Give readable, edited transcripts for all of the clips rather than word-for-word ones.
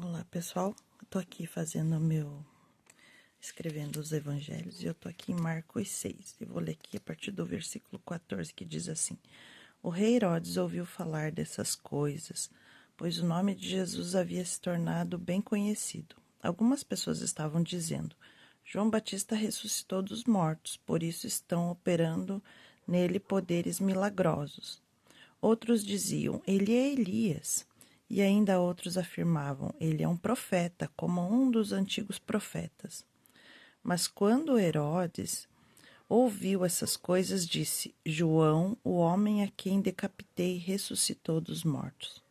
Olá, pessoal. Eu tô aqui escrevendo os evangelhos, e eu tô aqui em Marcos 6. Eu vou ler aqui a partir do versículo 14, que diz assim: O rei Herodes ouviu falar dessas coisas, pois o nome de Jesus havia se tornado bem conhecido. Algumas pessoas estavam dizendo: João Batista ressuscitou dos mortos, por isso estão operando nele poderes milagrosos. Outros diziam: Ele é Elias. E ainda outros afirmavam: Ele é um profeta, como um dos antigos profetas. Mas quando Herodes ouviu essas coisas, disse: João, o homem a quem decapitei, ressuscitou dos mortos.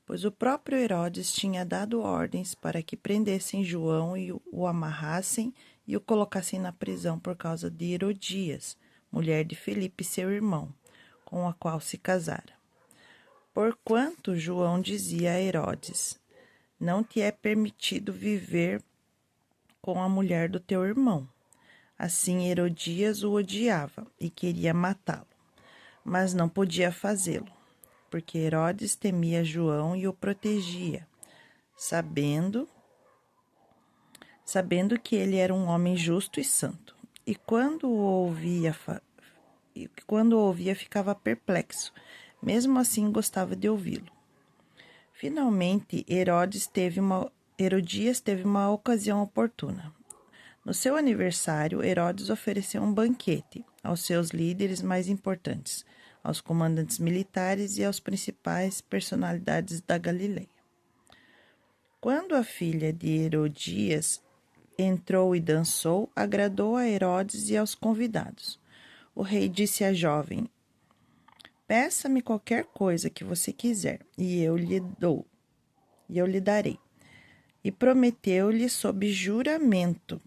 Pois o próprio Herodes tinha dado ordens para que prendessem João e o amarrassem e o colocassem na prisão por causa de Herodias, mulher de Filipe, seu irmão, com a qual se casara. Porquanto João dizia a Herodes: Não te é permitido viver com a mulher do teu irmão. Assim Herodias o odiava e queria matá-lo, mas não podia fazê-lo, porque Herodes temia João e o protegia, sabendo que ele era um homem justo e santo. E quando o ouvia ficava perplexo, mesmo assim gostava de ouvi-lo. Finalmente, Herodias teve uma ocasião oportuna. No seu aniversário, Herodes ofereceu um banquete aos seus líderes mais importantes, aos comandantes militares e às principais personalidades da Galileia. Quando a filha de Herodias entrou e dançou, agradou a Herodes e aos convidados. O rei disse à jovem: Peça-me qualquer coisa que você quiser, e eu lhe darei. E prometeu-lhe sob juramento: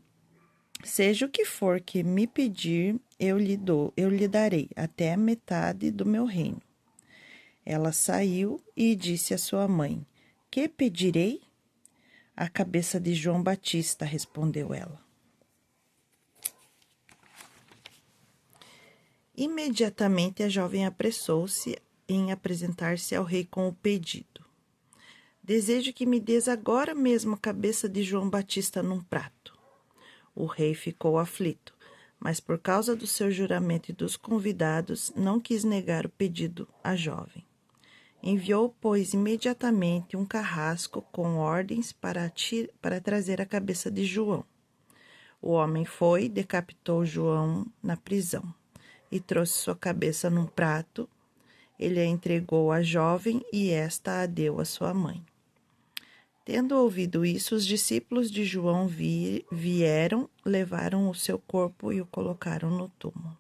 Seja o que for que me pedir, eu lhe darei, até a metade do meu reino. Ela saiu e disse à sua mãe: Que pedirei? A cabeça de João Batista, respondeu ela. Imediatamente a jovem apressou-se em apresentar-se ao rei com o pedido: Desejo que me des agora mesmo a cabeça de João Batista num prato. O rei ficou aflito, mas por causa do seu juramento e dos convidados, não quis negar o pedido à jovem. Enviou, pois, imediatamente um carrasco com ordens para trazer a cabeça de João. O homem foi, decapitou João na prisão e trouxe sua cabeça num prato. Ele a entregou à jovem e esta a deu à sua mãe. Tendo ouvido isso, os discípulos de João vieram, levaram o seu corpo e o colocaram no túmulo.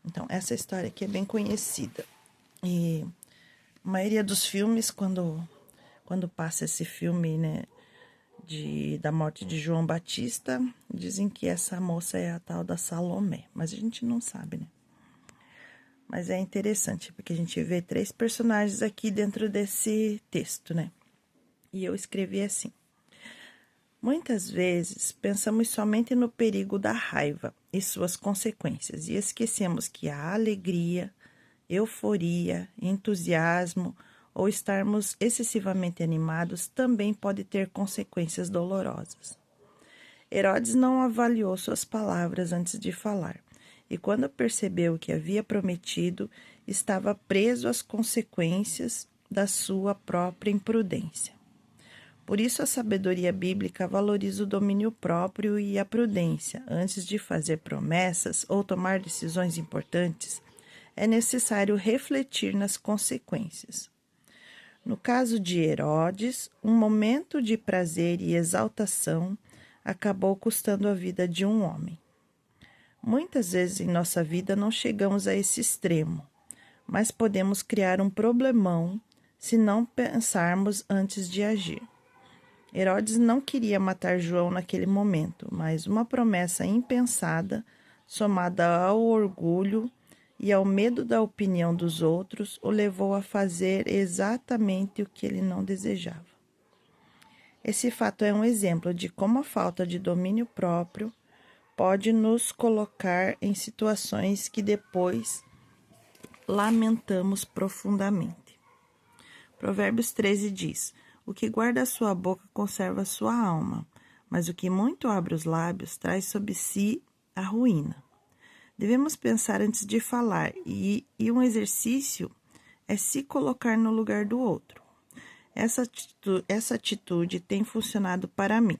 Então, essa história aqui é bem conhecida. E a maioria dos filmes, quando passa esse filme, né, da morte de João Batista, dizem que essa moça é a tal da Salomé, mas a gente não sabe, né? Mas é interessante, porque a gente vê 3 personagens aqui dentro desse texto, né? E eu escrevi assim: Muitas vezes pensamos somente no perigo da raiva e suas consequências e esquecemos que a alegria, euforia, entusiasmo ou estarmos excessivamente animados também pode ter consequências dolorosas. Herodes não avaliou suas palavras antes de falar, e quando percebeu o que havia prometido, estava preso às consequências da sua própria imprudência. Por isso, a sabedoria bíblica valoriza o domínio próprio e a prudência. Antes de fazer promessas ou tomar decisões importantes, é necessário refletir nas consequências. No caso de Herodes, um momento de prazer e exaltação acabou custando a vida de um homem. Muitas vezes em nossa vida não chegamos a esse extremo, mas podemos criar um problemão se não pensarmos antes de agir. Herodes não queria matar João naquele momento, mas uma promessa impensada, somada ao orgulho e ao medo da opinião dos outros, o levou a fazer exatamente o que ele não desejava. Esse fato é um exemplo de como a falta de domínio próprio pode nos colocar em situações que depois lamentamos profundamente. Provérbios 13 diz: O que guarda a sua boca conserva a sua alma, mas o que muito abre os lábios traz sobre si a ruína. Devemos pensar antes de falar, e um exercício é se colocar no lugar do outro. Essa atitude tem funcionado para mim.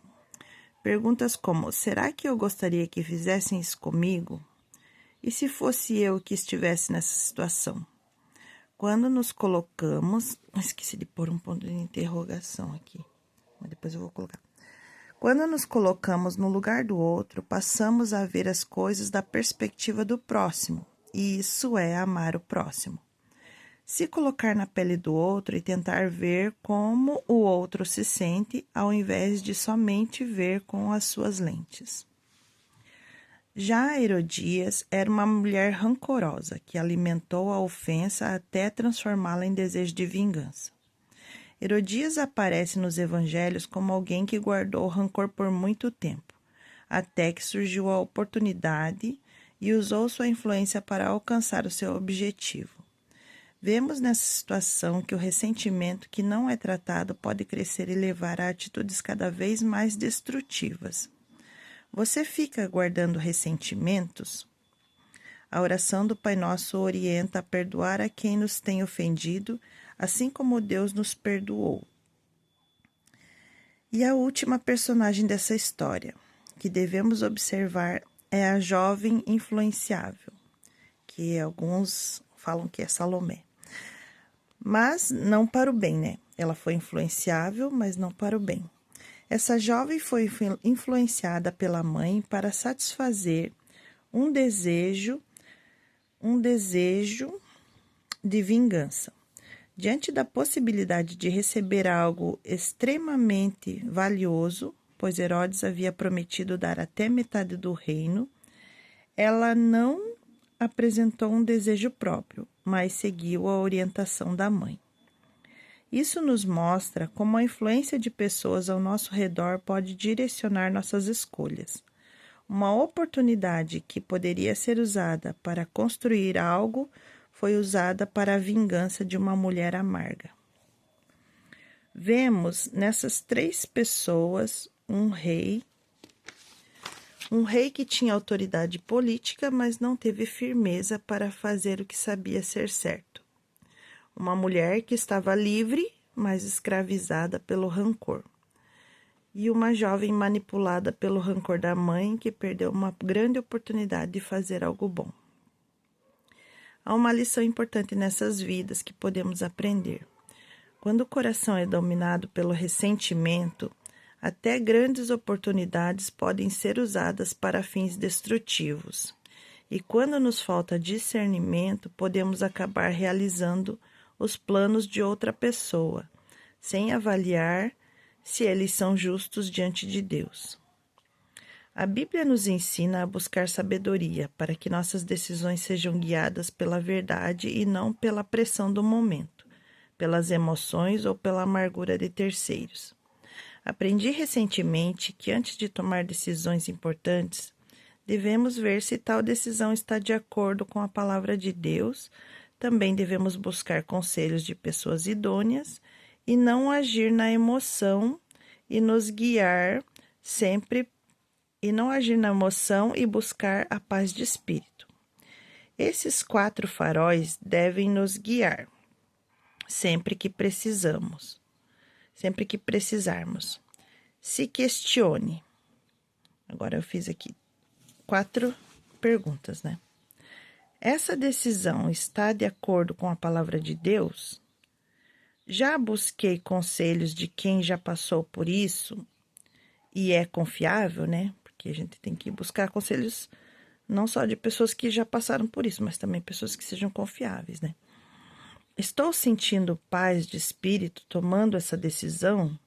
Perguntas como: será que eu gostaria que fizessem isso comigo? E se fosse eu que estivesse nessa situação? Quando nos colocamos... Esqueci de pôr um ponto de interrogação aqui, mas depois eu vou colocar. Quando nos colocamos no lugar do outro, passamos a ver as coisas da perspectiva do próximo, e isso é amar o próximo. Se colocar na pele do outro e tentar ver como o outro se sente, ao invés de somente ver com as suas lentes. Já Herodias era uma mulher rancorosa, que alimentou a ofensa até transformá-la em desejo de vingança. Herodias aparece nos evangelhos como alguém que guardou rancor por muito tempo, até que surgiu a oportunidade e usou sua influência para alcançar o seu objetivo. Vemos nessa situação que o ressentimento que não é tratado pode crescer e levar a atitudes cada vez mais destrutivas. Você fica guardando ressentimentos? A oração do Pai Nosso orienta a perdoar a quem nos tem ofendido, assim como Deus nos perdoou. E a última personagem dessa história, que devemos observar, é a jovem influenciável, que alguns falam que é Salomé. Mas não para o bem, né? Ela foi influenciável, mas não para o bem. Essa jovem foi influenciada pela mãe para satisfazer um desejo de vingança. Diante da possibilidade de receber algo extremamente valioso, pois Herodes havia prometido dar até metade do reino, ela não apresentou um desejo próprio, mas seguiu a orientação da mãe. Isso nos mostra como a influência de pessoas ao nosso redor pode direcionar nossas escolhas. Uma oportunidade que poderia ser usada para construir algo foi usada para a vingança de uma mulher amarga. Vemos nessas três pessoas um rei que tinha autoridade política, mas não teve firmeza para fazer o que sabia ser certo. Uma mulher que estava livre, mas escravizada pelo rancor. E uma jovem manipulada pelo rancor da mãe, que perdeu uma grande oportunidade de fazer algo bom. Há uma lição importante nessas vidas que podemos aprender. Quando o coração é dominado pelo ressentimento, até grandes oportunidades podem ser usadas para fins destrutivos. E quando nos falta discernimento, podemos acabar realizando os planos de outra pessoa, sem avaliar se eles são justos diante de Deus. A Bíblia nos ensina a buscar sabedoria para que nossas decisões sejam guiadas pela verdade e não pela pressão do momento, pelas emoções ou pela amargura de terceiros. Aprendi recentemente que antes de tomar decisões importantes, devemos ver se tal decisão está de acordo com a palavra de Deus. Também devemos buscar conselhos de pessoas idôneas e não agir na emoção e nos guiar sempre e não agir na emoção e buscar a paz de espírito. Esses 4 faróis devem nos guiar sempre que precisarmos. Se questione. Agora eu fiz aqui 4 perguntas, né? Essa decisão está de acordo com a palavra de Deus? Já busquei conselhos de quem já passou por isso e é confiável, né? Porque a gente tem que buscar conselhos não só de pessoas que já passaram por isso, mas também pessoas que sejam confiáveis, né? Estou sentindo paz de espírito tomando essa decisão?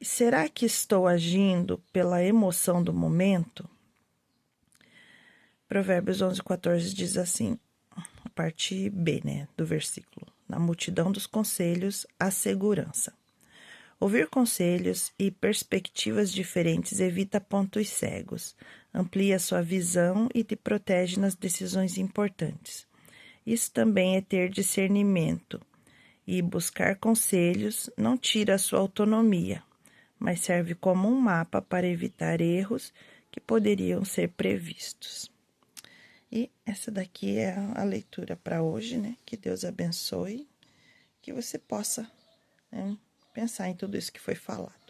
Será que estou agindo pela emoção do momento? Provérbios 11:14 diz assim, a parte B, né, do versículo. Na multidão dos conselhos, há segurança. Ouvir conselhos e perspectivas diferentes evita pontos cegos, amplia sua visão e te protege nas decisões importantes. Isso também é ter discernimento E buscar conselhos não tira a sua autonomia, mas serve como um mapa para evitar erros que poderiam ser previstos. E essa daqui é a leitura para hoje, né? Que Deus abençoe, que você possa, né, pensar em tudo isso que foi falado.